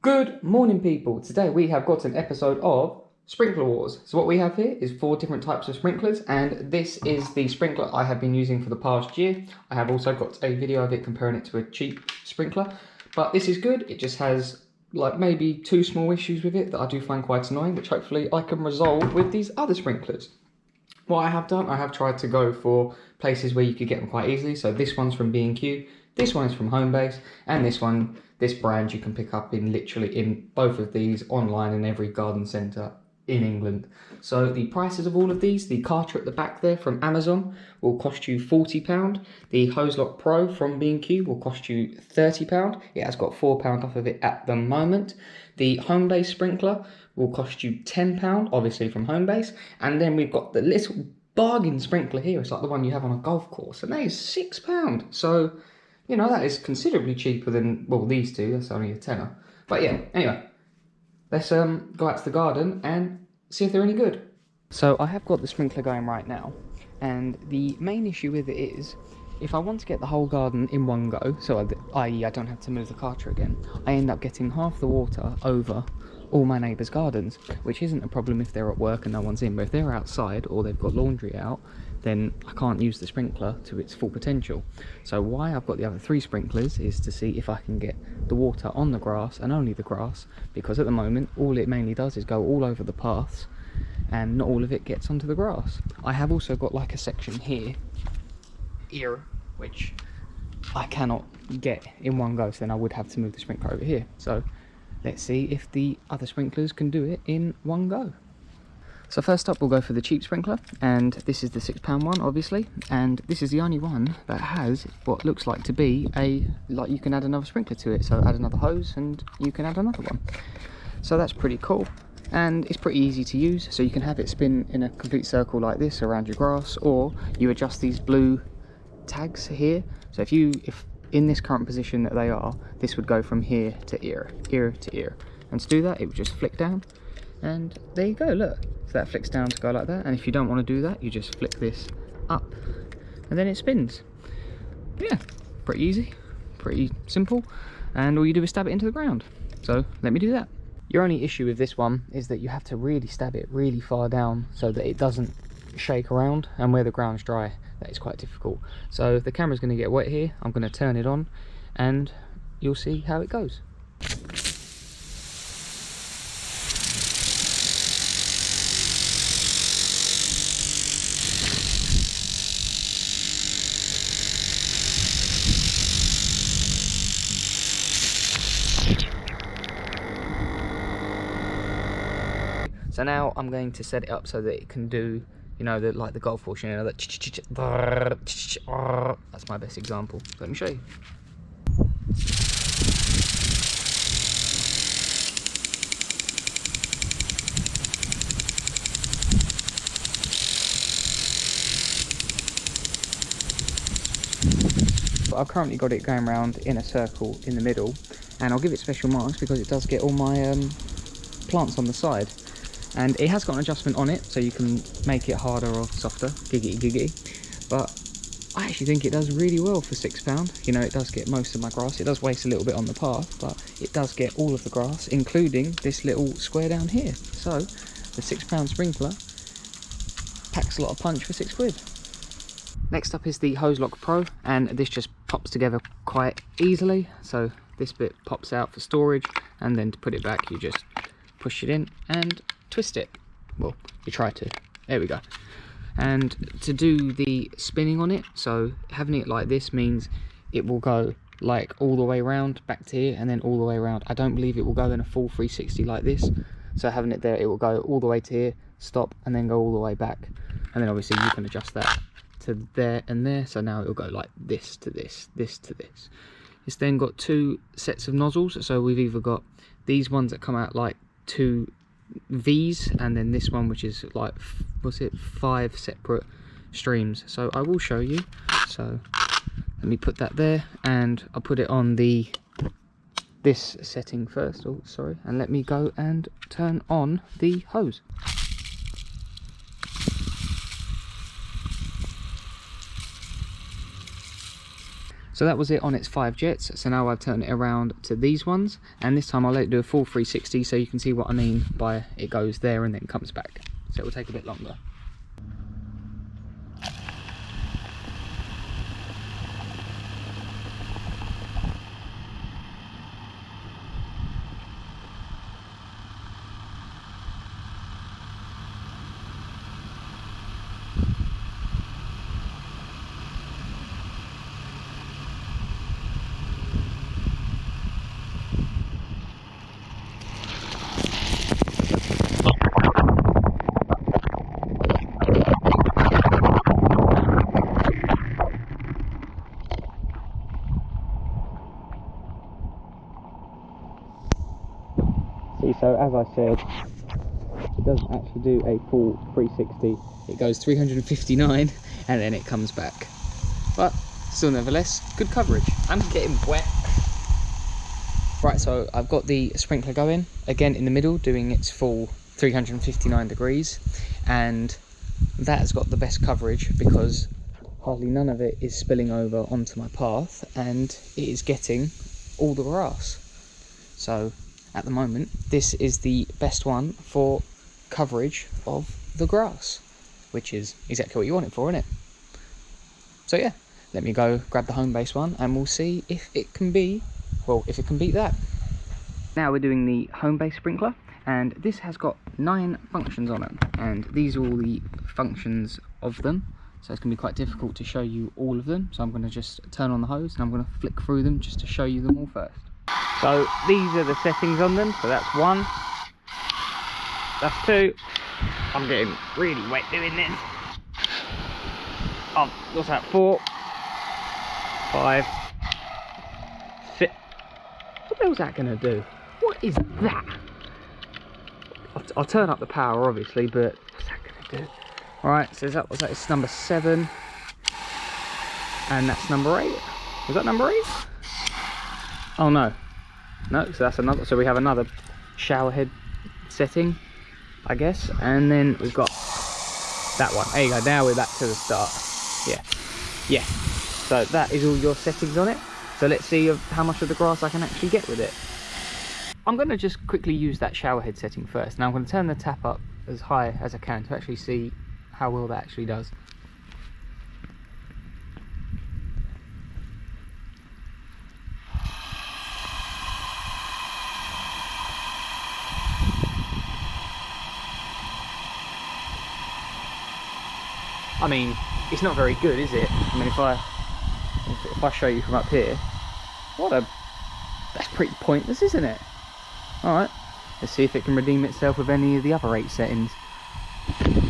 Good morning, people. Today we have got an episode of Sprinkler Wars. So what we have here is 4 different types of sprinklers, and this is the sprinkler I have been using for the past year. I have also got a video of it comparing it to a cheap sprinkler, but this is good. It just has like maybe 2 small issues with it that I do find quite annoying, which hopefully I can resolve with these other sprinklers. What I have done, I have tried to go for places where you could get them quite easily. So this one's from B&Q, this one is from Homebase, and this brand you can pick up in literally in both of these online in every garden centre in England. So the prices of all of these, the Karcher at the back there from Amazon will cost you £40. The Hozelock Pro from B&Q will cost you £30. It has got £4 off of it at the moment. The Homebase sprinkler will cost you £10, obviously from Homebase. And then we've got the little bargain sprinkler here. It's like the one you have on a golf course, and that is £6. So, you know, that is considerably cheaper than, well, these two. That's only a tenner. But yeah, anyway, let's go out to the garden and see if they're any good. So I have got the sprinkler going right now, and the main issue with it is, if I want to get the whole garden in one go, so i.e. I don't have to move the Karcher again, I end up getting half the water over all my neighbours' gardens, which isn't a problem if they're at work and no one's in, but if they're outside or they've got laundry out, then I can't use the sprinkler to its full potential. So why I've got the other 3 sprinklers is to see if I can get the water on the grass and only the grass, because at the moment all it mainly does is go all over the paths and not all of it gets onto the grass. I have also got like a section here, which I cannot get in one go, so then I would have to move the sprinkler over here. So let's see if the other sprinklers can do it in one go. So first up we'll go for the cheap sprinkler, and this is the £6 one obviously, and this is the only one that has what looks like to be like you can add another sprinkler to it, so add another hose and you can add another one. So that's pretty cool, and it's pretty easy to use, so you can have it spin in a complete circle like this around your grass, or you adjust these blue tags here. So if in this current position that they are, this would go from here to ear to ear, and to do that it would just flick down, and there you go, look. So that flicks down to go like that, and if you don't want to do that, you just flick this up and then it spins. Yeah, pretty easy, pretty simple, and all you do is stab it into the ground. So let me do that. Your only issue with this one is that you have to really stab it really far down so that it doesn't shake around, and where the ground's dry, that is quite difficult. So if the camera's going to get wet here, I'm going to turn it on and you'll see how it goes. So now I'm going to set it up so that it can do, you know, like the golf course, you know, that that's my best example. Let me show you. I've currently got it going around in a circle in the middle, and I'll give it special marks because it does get all my plants on the side. And it has got an adjustment on it, so you can make it harder or softer, giggity. But I actually think it does really well for £6. You know, it does get most of my grass. It does waste a little bit on the path, but it does get all of the grass, including this little square down here. So the £6 sprinkler packs a lot of punch for £6. Next up is the Hozelock Pro, and this just pops together quite easily. So this bit pops out for storage, and then to put it back, you just push it in and twist it. Well, you try to. There we go. And to do the spinning on it, so having it like this means it will go like all the way around back to here and then all the way around. I don't believe it will go in a full 360 like this. So having it there, it will go all the way to here, stop, and then go all the way back. And then obviously you can adjust that to there and there. So now it will go like this to this, this to this. It's then got 2 sets of nozzles. So we've either got these ones that come out like 2 V's, and then this one which is like, what's it, 5 separate streams. So I will show you. So let me put that there, and I'll put it on this setting first. Oh, sorry. And let me go and turn on the hose. So that was it on its 5 jets. So now I've turned it around to these ones, and this time I'll let it do a full 360 so you can see what I mean by it goes there and then comes back. So it will take a bit longer. So as I said, it doesn't actually do a full 360. It goes 359 and then it comes back. But still, nevertheless, good coverage. I'm getting wet. Right, so I've got the sprinkler going again in the middle, doing its full 359 degrees, and that has got the best coverage because hardly none of it is spilling over onto my path, and it is getting all the grass. So at the moment, this is the best one for coverage of the grass, which is exactly what you want it for, isn't it? So yeah, let me go grab the Homebase one and we'll see if it can be, well, if it can beat that. Now we're doing the Homebase sprinkler, and this has got 9 functions on it, and these are all the functions of them, so it's going to be quite difficult to show you all of them. So I'm going to just turn on the hose and I'm going to flick through them just to show you them all first. So these are the settings on them. So that's 1, that's 2. I'm getting really wet doing this. Oh, what's that? 4, 5, 6. What the hell's that going to do? What is that? I'll turn up the power, obviously, but what's that going to do? Alright, so that was that. It's number 7, and that's number 8. Was that number 8? Oh no. No, so that's another, so we have another shower head setting, I guess, and then we've got that one. There you go, now we're back to the start. Yeah, so that is all your settings on it. So let's see how much of the grass I can actually get with it. I'm going to just quickly use that shower head setting first. Now I'm going to turn the tap up as high as I can to actually see how well that actually does. I mean, it's not very good, is it? I mean, if I show you from up here, that's pretty pointless, isn't it? All right, let's see if it can redeem itself with any of the other 8 settings.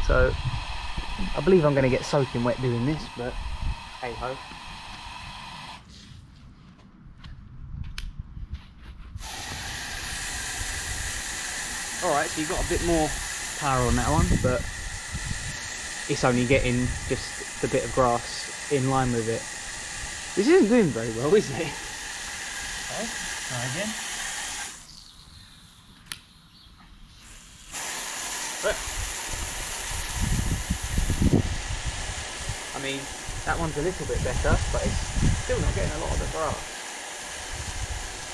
So, I believe I'm going to get soaking wet doing this, but hey ho. All right, so you've got a bit more power on that one, but it's only getting just the bit of grass in line with it. This isn't doing very well, is it? Okay, try again. But, I mean, that one's a little bit better, but it's still not getting a lot of the grass.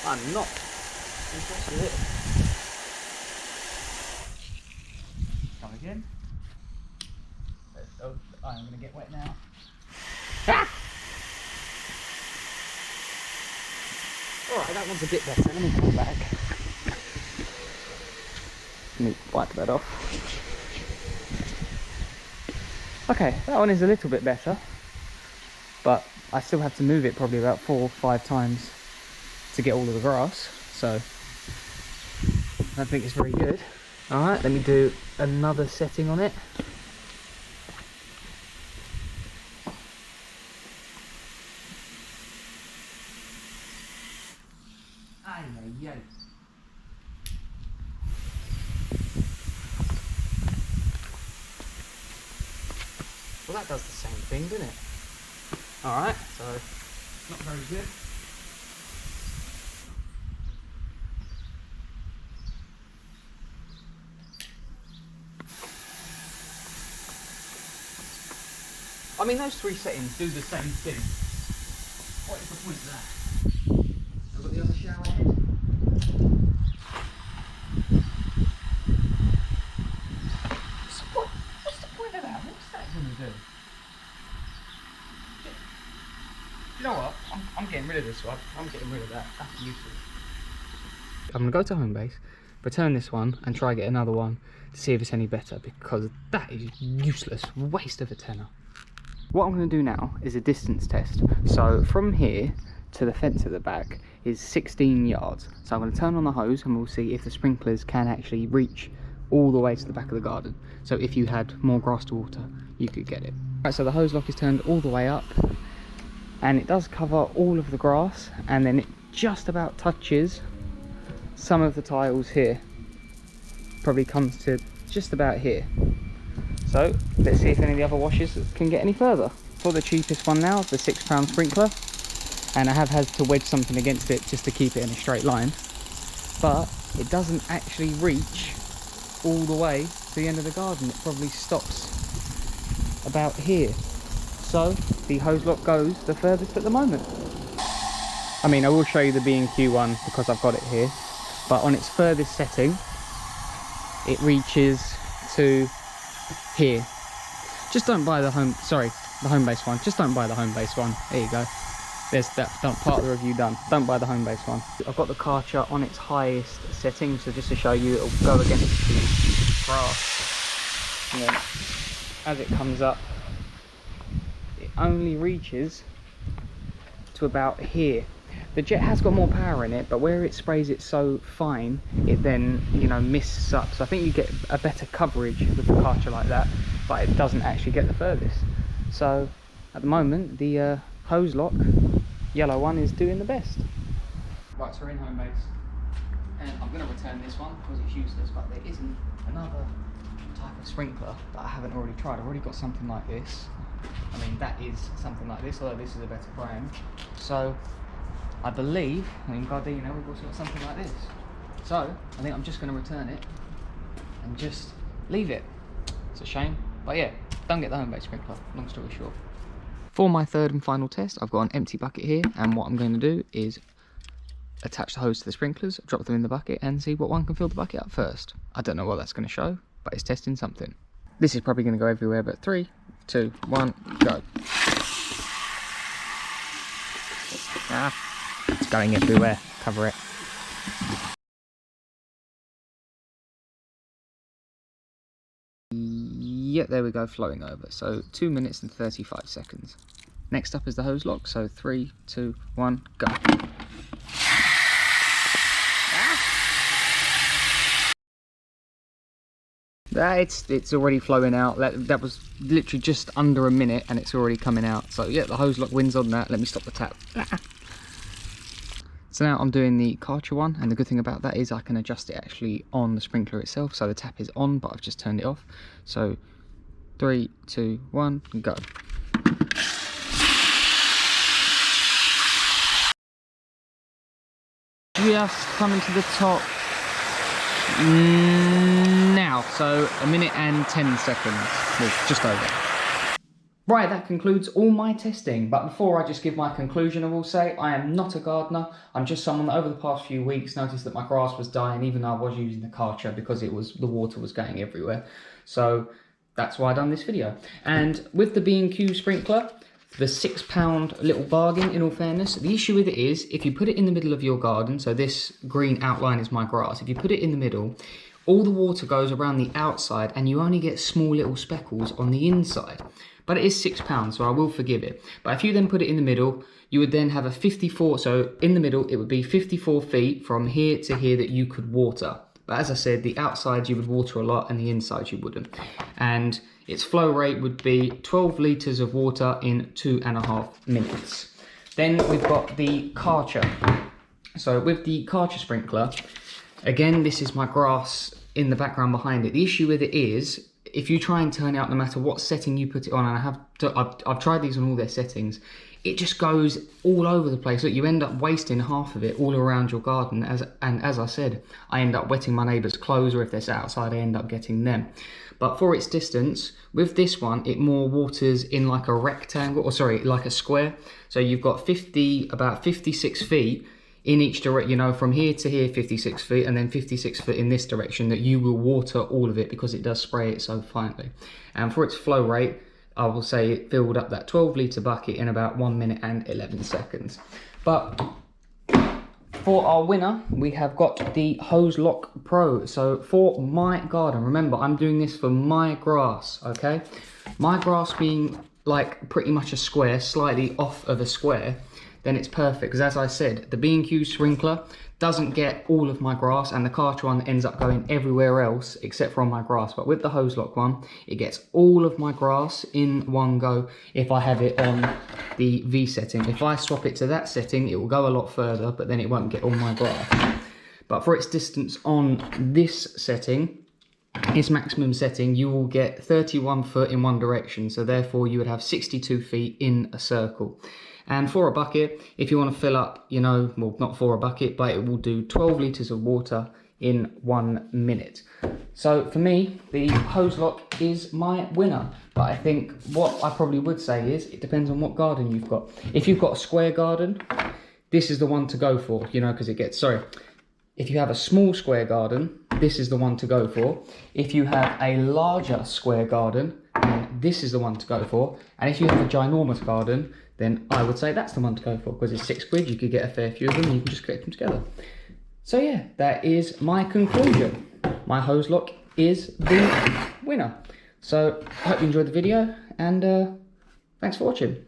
I'm not impressed with it. Try again. Oh, I'm going to get wet now. Ah! Alright, that one's a bit better. Let me come back. Let me wipe that off. Okay, that one is a little bit better, but I still have to move it probably about 4 or 5 times to get all of the grass, so I don't think it's very good. Alright, let me do another setting on it. Well, that does the same thing, doesn't it? Alright, so not very good. I mean, those 3 settings do the same thing. What what's the point of that? I've got the other shower head. What's the point of that? What's that going to do? You know what? I'm getting rid of this one. I'm getting rid of that. That's useless. I'm going to go to Homebase, return this one, and try get another one to see if it's any better, because that is useless. Waste of a tenner. What I'm going to do now is a distance test. So from here to the fence at the back is 16 yards. So I'm going to turn on the hose and we'll see if the sprinklers can actually reach all the way to the back of the garden. So if you had more grass to water, you could get it. Right, so the hose lock is turned all the way up and it does cover all of the grass, and then it just about touches some of the tiles here. Probably comes to just about here. So let's see if any of the other washers can get any further. For the cheapest one now, the £6 sprinkler, and I have had to wedge something against it just to keep it in a straight line, but it doesn't actually reach all the way to the end of the garden. It probably stops about here. So the hose lock goes the furthest at the moment. I mean, I will show you the B&Q one because I've got it here, but on its furthest setting it reaches to here. Just don't buy the Homebase one. Just don't buy the Homebase one. There you go. There's that part of the review done. Don't buy the Homebase one. I've got the Karcher on its highest setting, so just to show you, it'll go against the grass. And then as it comes up, it only reaches to about here. The jet has got more power in it, but where it sprays it so fine, it then, you know, mists up. So I think you get a better coverage with the Karcher like that, but it doesn't actually get the furthest. So at the moment, the Hozelock yellow one is doing the best. Right, so we're in Homebase, and I'm going to return this one because it's useless, but there isn't another type of sprinkler that I haven't already tried. I've already got something like this. I mean, that is something like this, although this is a better brand. So I believe in Gardena we've also got something like this. So I think I'm just going to return it and just leave it. It's a shame, but yeah, don't get the Homebase sprinkler, long story short. For my third and final test, I've got an empty bucket here, and what I'm going to do is attach the hose to the sprinklers, drop them in the bucket, and see what one can fill the bucket up first. I don't know what that's going to show, but it's testing something. This is probably going to go everywhere, but 3, 2, 1, go. Ah, it's going everywhere. Cover it. Yeah, there we go, flowing over. So 2 minutes and 35 seconds. Next up is the hose lock. So 3, 2, 1, go. It's already flowing out. That was literally just under a minute and it's already coming out. So yeah, the hose lock wins on that. Let me stop the tap. So now I'm doing the Karcher one, and the good thing about that is I can adjust it actually on the sprinkler itself. So the tap is on, but I've just turned it off. So 3, 2, 1, go. Just coming to the top now, so 1 minute and 10 seconds, well, just over. Right, that concludes all my testing, but before I just give my conclusion, I will say I am not a gardener. I'm just someone that over the past few weeks noticed that my grass was dying, even though I was using the Karcher, because the water was going everywhere. So that's why I've done this video. And with the B&Q sprinkler, the £6 little bargain, in all fairness, the issue with it is if you put it in the middle of your garden, so this green outline is my grass, if you put it in the middle, all the water goes around the outside and you only get small little speckles on the inside. But it is £6, so I will forgive it. But if you then put it in the middle, you would then have a 54, so in the middle it would be 54 feet from here to here that you could water. But as I said, the outside you would water a lot and the inside you wouldn't. And its flow rate would be 12 litres of water in 2.5 minutes. Then we've got the Karcher. So with the Karcher sprinkler, again, this is my grass in the background behind it. The issue with it is, if you try and turn it out no matter what setting you put it on, and I've tried these on all their settings, it just goes all over the place. Look, you end up wasting half of it all around your garden. And as I said, I end up wetting my neighbour's clothes, or if they're outside, I end up getting them. But for its distance, with this one, it more waters in like a rectangle, or sorry, like a square. So you've got about 56 feet in each direction, you know, from here to here, 56 feet, and then 56 feet in this direction, that you will water all of it because it does spray it so finely. And for its flow rate, I will say it filled up that 12-litre bucket in about 1 minute and 11 seconds. But for our winner, we have got the Hozelock Pro. So for my garden, remember, I'm doing this for my grass, okay? My grass being like pretty much a square, slightly off of a square, then it's perfect. Because as I said, the B&Q sprinkler doesn't get all of my grass, and the Karcher one ends up going everywhere else except for on my grass. But with the Hozelock one, it gets all of my grass in one go if I have it on the V setting. If I swap it to that setting, it will go a lot further, but then it won't get all my grass. But for its distance on this setting, its maximum setting, you will get 31 foot in one direction. So therefore you would have 62 feet in a circle. And for a bucket, if you want to fill up, you know, well, not for a bucket, but it will do 12 litres of water in 1 minute. So for me, the Hozelock is my winner. But I think what I probably would say is, it depends on what garden you've got. If you've got a square garden, this is the one to go for, you know, because it gets, if you have a small square garden, this is the one to go for. If you have a larger square garden, then this is the one to go for. And if you have a ginormous garden, then I would say that's the one to go for, because it's £6, you could get a fair few of them, and you can just collect them together. So yeah, that is my conclusion. My Hozelock is the winner. So I hope you enjoyed the video, and thanks for watching.